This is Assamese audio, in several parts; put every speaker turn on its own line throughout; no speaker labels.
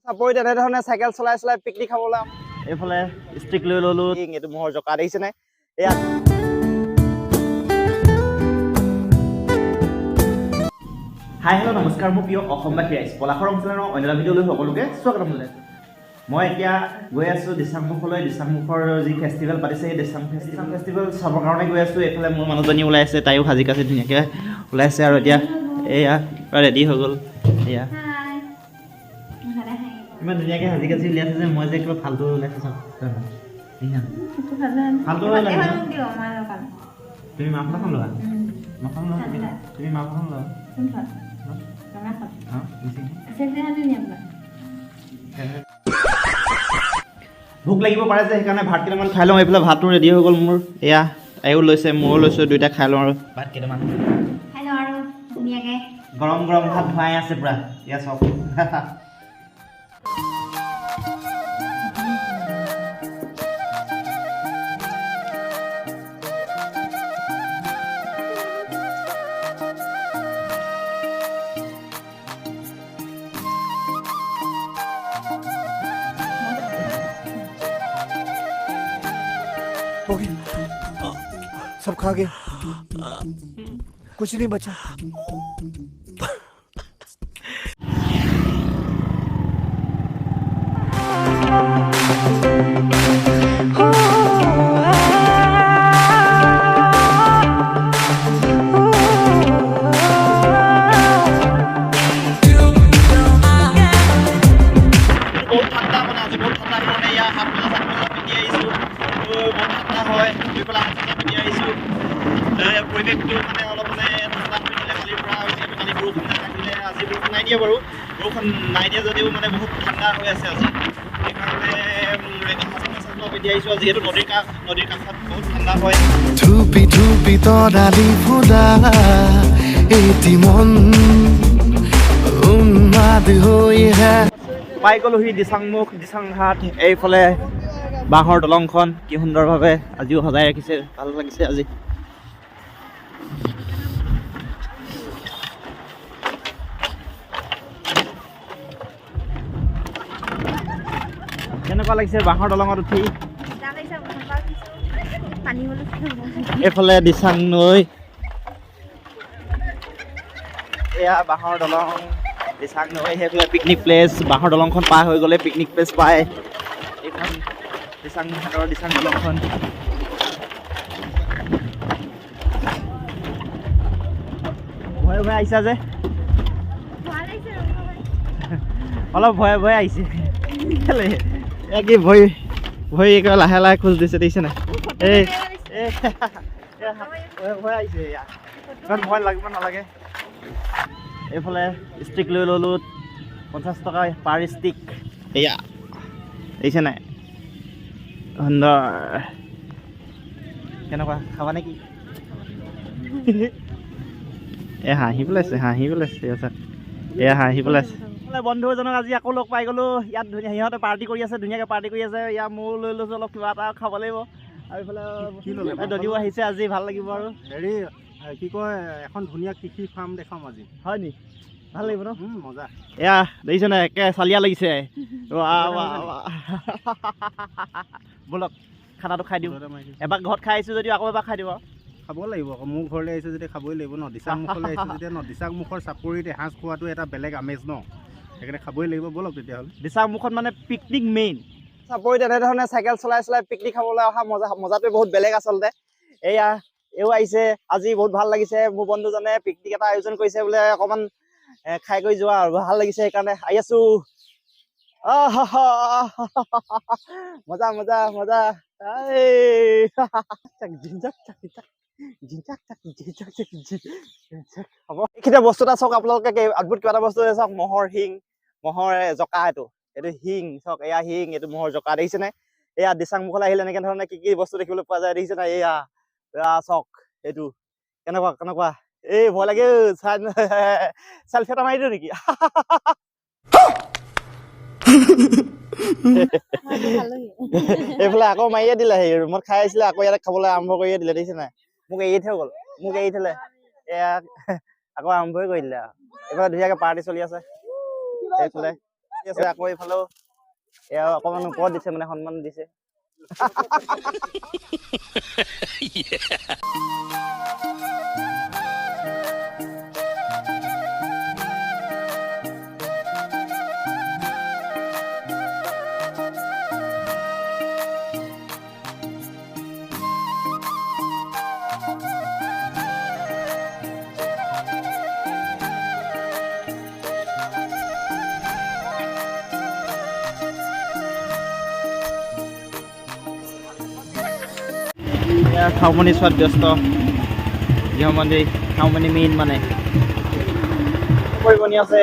চাপৰিত এনেধৰণে চাইকেল চলাই চলাই পিকনিক খাবলৈ এইফালে ষ্টিক লৈ ললো এইটো মহৰ জকা দেখিছে নে এয়া হাই হেল্ল' নমস্কাৰ মোৰ প্ৰিয় অসমবাসী ৰাইজ পলাশৰ অঞ্চলৰ অন্য এটা ভিডিঅ'লৈ সকলোকে স্বাগতম জনাইছোঁ মই এতিয়া গৈ আছোঁ দিচাংমুখলৈ দিচাংমুখৰ যি ফেষ্টিভেল পাতিছে সেই দিচাং ফেষ্টিভেল চাবৰ কাৰণে গৈ আছোঁ এইফালে মোৰ মানুহজনী ওলাই আছে তাইও সাজি কাচি ধুনীয়াকৈ ওলাইছে আৰু এতিয়া এয়া ৰেডি হৈ গ'ল এয়া ইমান ধুনীয়াকৈ সাজি কাচি উলিয়াইছে যে মই যে কিবা ফাল্টু ওলাইছে চাওক ফাল্টু তুমি মাফলাখন লোৱা তুমি মাফলাখন লোৱা ভোক লাগিব পাৰে যে সেইকাৰণে ভাত কেইটামান খাই লওঁ এইফালে ভাতটো ৰেডি হৈ গ'ল মোৰ এয়া তাইও লৈছে ময়ো লৈছোঁ দুইটা খাই লওঁ আৰু ভাত কেইটামান গৰম গৰম ভাত ধুৱাই আছে পূৰা এয়া চাওক
सब खा गए कुछ नहीं बचा
পৰিৱেশটো মানে অলপ মানে ঠাণ্ডা হৈ দিলে কালিৰ পৰা হৈছে কালি বৰষুণ নাথাকিলে আজি বৰষুণ নাই দিয়া বাৰু বৰষুণ নাই দিয়া যদিও মানে বহুত ঠাণ্ডা হৈ আছে আজি সেইকাৰণে পিন্ধি আহিছোঁ যিহেতু নদীৰ কাষত বহুত ঠাণ্ডা হয়
ধুপি ধুপি তৰালি ফুলা এটি মন উন্মাদ হৈ
পাই গ'লোহি দিচাংঘাট এইফালে বাঁহৰ দলংখন কি সুন্দৰভাৱে আজিও সজাই ৰাখিছে ভাল লাগিছে আজি কেনেকুৱা লাগিছে বাঁহৰ দলঙত উঠি এইফালে দিচাং নৈ এয়া বাঁহৰ দলং দিচাং নৈ সেইফালে পিকনিক প্লেচ বাঁহৰ দলংখন পাৰ হৈ গ'লে পিকনিক প্লেচ পায় এইখন দিচাং দলংখন ভয়ে ভয়ে আহিছা যে অলপ ভয়ে ভয়ে আহিছে কেলে কি ভয় একেবাৰে লাহে লাহে খোজ দিছে দেখিছে নাই এই ভয় আহিছে ইমান ভয় লাগিব নালাগে এইফালে ষ্টিক লৈ ল'লোঁ 50 টকা পাৰ ষ্টিক এয়া দেখিছে নাই সুন্দৰ কেনেকুৱা খাবা নেকি হাঁহি পেলাইছে এয়া হাঁহি পেলাইছে বন্ধু এজনক আজি আকৌ লগ পাই গ'লোঁ ইয়াত ধুনীয়া সিহঁতে পাৰ্টি কৰি আছে ধুনীয়াকৈ পাৰ্টি কৰি আছে ইয়াত ময়ো লৈ লৈছোঁ অলপ কিবা এটা খাব লাগিব আৰু এইফালে দদিও আহিছে আজি ভাল লাগিব আৰু
হেৰি কি কয় এখন ধুনীয়া কৃষি ফাৰ্ম দেখাম আজি
হয় নি ভাল লাগিব ন
মজা
এয়া দেখিছে নাই একে চালিয়া লাগিছে ব'লক খানাটো খাই দিওঁ এবাৰ ঘৰত খাই আহিছোঁ যদিও আকৌ এবাৰ খাই দিওঁ
খাব লাগিব আকৌ মোৰ ঘৰলৈ আহিছে যেতিয়া খাবই লাগিব ন দিচাংমুখলৈ আহিছে যেতিয়া ন দিচাংমুখৰ চাপৰিত এসাঁজ খোৱাটো এটা বেলেগ আমেজ ন সেইকাৰণে খাবই লাগিব ব'লক তেতিয়াহ'লে
দিচাংমুখত মানে পিকনিক মেইন চাপৰিত এনেধৰণে চাইকেল চলাই চলাই পিকনিক খাবলৈ অহা মজাটোৱে বহুত বেলেগ আচলতে এয়া এও আহিছে আজি বহুত ভাল লাগিছে মোৰ বন্ধুজনে পিকনিক এটা আয়োজন কৰিছে বোলে অকণমান খাই কৰি যোৱা আৰু ভাল লাগিছে সেইকাৰণে আহি আছোঁ মজা মজা মজা হ'ব এইখিনিতে বস্তু এটা চাওক আপোনালোকে অদ্ভুত কিবা এটা বস্তু চাওক মহৰ জকা এইটো শিং চাওক এয়া শিং এইটো মহৰ জকা দেখিছে নাই এয়া দিচাংমুখলৈ আহিলে এনেকে ধৰণে কি বস্তু দেখিবলৈ পোৱা যায় দেখিছে নাই এয়া চাওক এইটো কেনেকুৱা এই ভয় লাগে চেলফি এটা মাৰি দিওঁ নেকি এইফালে আকৌ মাৰিয়ে দিলে সেই ৰুমত খাই আহিছিলে আকৌ ইয়াতে খাবলৈ আৰম্ভ কৰিয়ে দিলে দেখিছে নাই মোক এৰি থৈ গ'ল এয়া আকৌ আৰম্ভই কৰি দিলে এইফালে ধুনীয়াকৈ পাৰ্টি চলি আছে এইফালে আকৌ এইফালেও এয়া অকমান ওপৰত দিছে মানে সন্মান দিছে খাওমনি চোৱাত ব্যস্ত গৃহমন্ত্ৰী খাওমনি মেইন মানে বনি আছে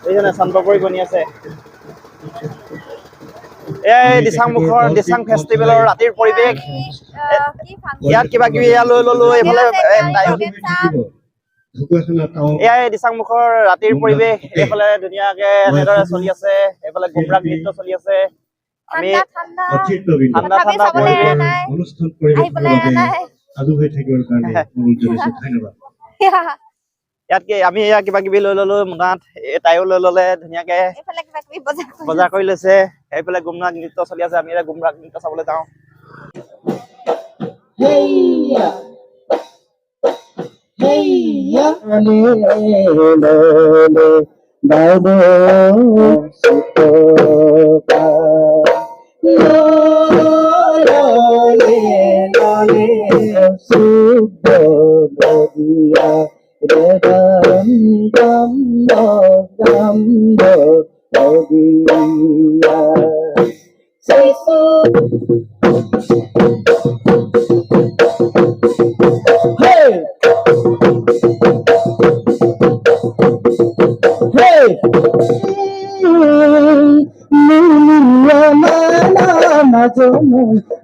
এইজনে চান্তপৰি বনি আছে এই দিচাংমুখৰ দিচাং ফেষ্টিভেলৰ ৰাতিৰ পৰিৱেশ ইয়াত কিবা কিবি লৈ ললো এইফালে এয়াই দিচাংমুখৰ ৰাতিৰ পৰিৱেশ এইফালে ধুনীয়াকে এনেদৰে চলি আছে এইফালে গুমৰাগ নৃত্য চলি আছে আমি ঠাণ্ডা ঠাণ্ডা ইয়াতকে আমি এয়া কিবা কিবি লৈ ললো মোনাত তাইও লৈ ললে ধুনীয়াকে বজাৰ কৰি লৈছে এইফালে গুমৰাগ নৃত্য চলি আছে আমি গুমৰাগ নৃত্য চাবলৈ যাওঁ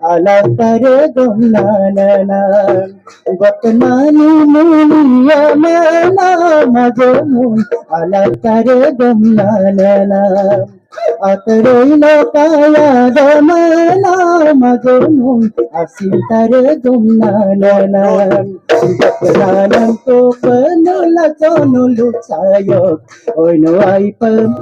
alakare gomnana gotmani muliya mana majomu alakare gomnana atroino kaya damana majomu asintare gomnana gotnanan ko panula tonulu sayo oino aipam